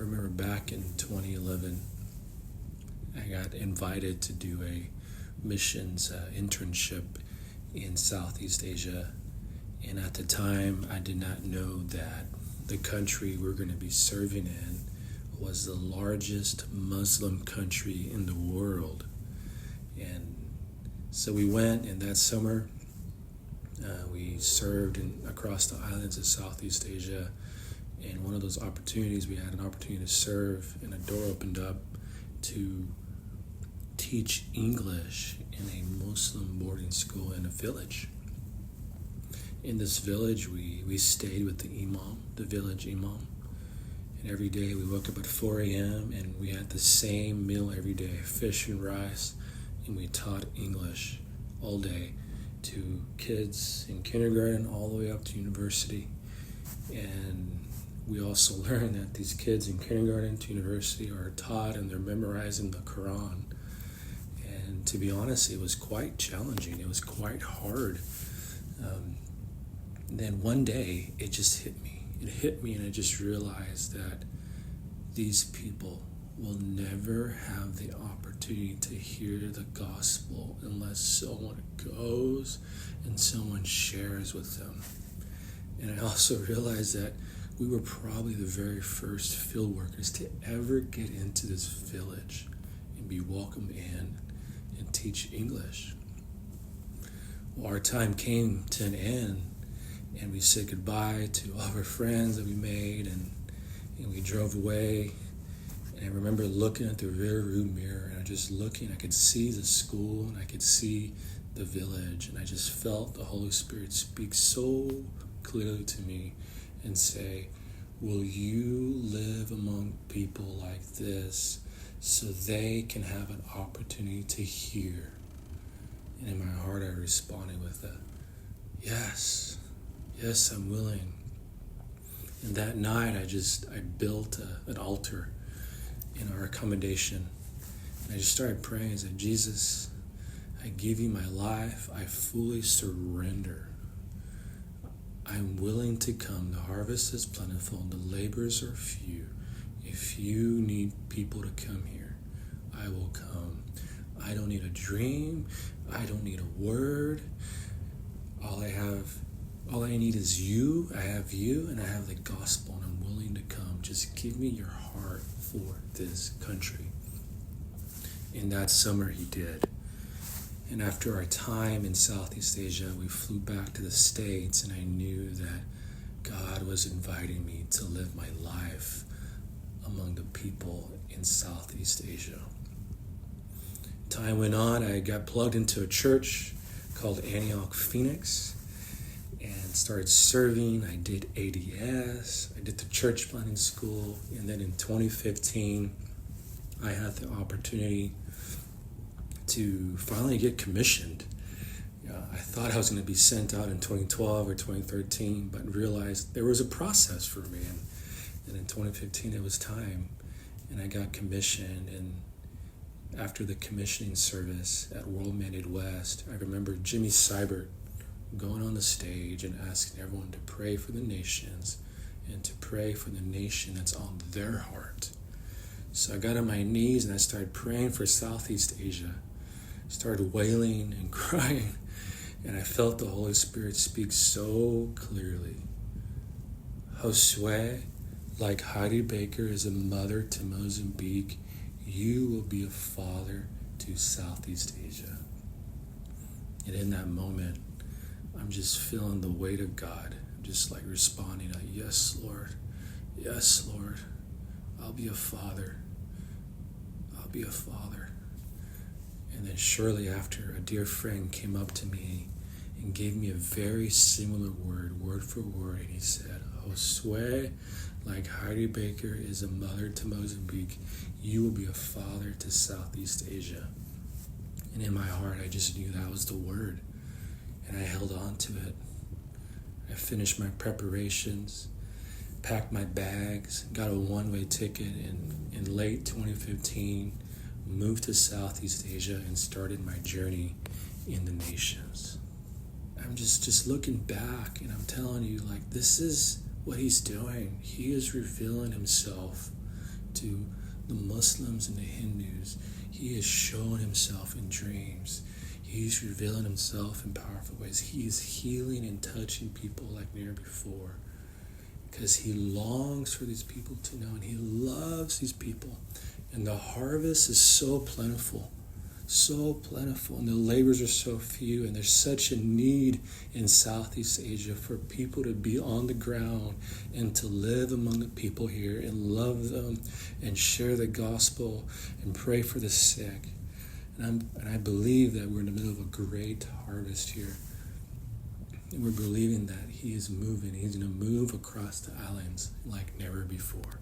remember back in 2011, I got invited to do a missions internship in Southeast Asia. And at the time, I did not know that the country we're going to be serving in was the largest Muslim country in the world. And so we went, and that summer, we served across the islands of Southeast Asia. And one of those opportunities, we had an opportunity to serve, and a door opened up to teach English in a Muslim boarding school in a village. In this village, we stayed with the imam, the village imam. And every day we woke up at 4 a.m. and we had the same meal every day, fish and rice, and we taught English all day to kids in kindergarten all the way up to university. And we also learned that these kids in kindergarten to university are taught and they're memorizing the Quran. And to be honest, it was quite challenging. It was quite hard. Then one day, it just hit me. It hit me, and I just realized that these people will never have the opportunity to hear the gospel unless someone goes and someone shares with them. And I also realized that we were probably the very first field workers to ever get into this village and be welcomed in and teach English. Well, our time came to an end, and we said goodbye to all of our friends that we made, and we drove away. And I remember looking at the rear-view mirror, and I could see the school, and I could see the village, and I just felt the Holy Spirit speak so clearly to me and say, will you live among people like this so they can have an opportunity to hear? And in my heart, I responded with a yes. Yes, I'm willing. And that night, I built an altar in our accommodation. And I just started praying. I said, Jesus, I give you my life. I fully surrender. I'm willing to come. The harvest is plentiful, and the laborers are few. If you need people to come here, I will come. I don't need a dream. I don't need a word. All I need is you. I have you, and I have the gospel, and I'm willing to come. Just give me your heart for this country. And that summer he did. And after our time in Southeast Asia, we flew back to the States, and I knew that God was inviting me to live my life among the people in Southeast Asia. Time went on. I got plugged into a church called Antioch Phoenix and started serving. I did ADS. I did the church planting school. And then in 2015, I had the opportunity to finally get commissioned. I thought I was going to be sent out in 2012 or 2013, but realized there was a process for me. And in 2015, it was time. And I got commissioned. And after the commissioning service at World Mandate West, I remember Jimmy Seibert going on the stage and asking everyone to pray for the nations and to pray for the nation that's on their heart. So I got on my knees and I started praying for Southeast Asia. Started wailing and crying, and I felt the Holy Spirit speak so clearly. Josue, like Heidi Baker is a mother to Mozambique, you will be a father to Southeast Asia. And in that moment, I'm just feeling the weight of God. I'm just like responding, like, yes, Lord. Yes, Lord. I'll be a father. I'll be a father. And then shortly after, a dear friend came up to me and gave me a very similar word for word. And he said, Josue, like Heidi Baker is a mother to Mozambique, you will be a father to Southeast Asia. And in my heart, I just knew that was the word. And I held on to it. I finished my preparations, packed my bags, got a one-way ticket in late 2015, moved to Southeast Asia and started my journey in the nations. I'm just looking back and I'm telling you, like, this is what he's doing. He is revealing himself to the Muslims and the Hindus. He has shown himself in dreams. He's revealing himself in powerful ways. He is healing and touching people like never before, because he longs for these people to know, and he loves these people. And the harvest is so plentiful, and the labors are so few, and there's such a need in Southeast Asia for people to be on the ground and to live among the people here and love them and share the gospel and pray for the sick. And I believe that we're in the middle of a great harvest here. And we're believing that he is moving. He's going to move across the islands like never before.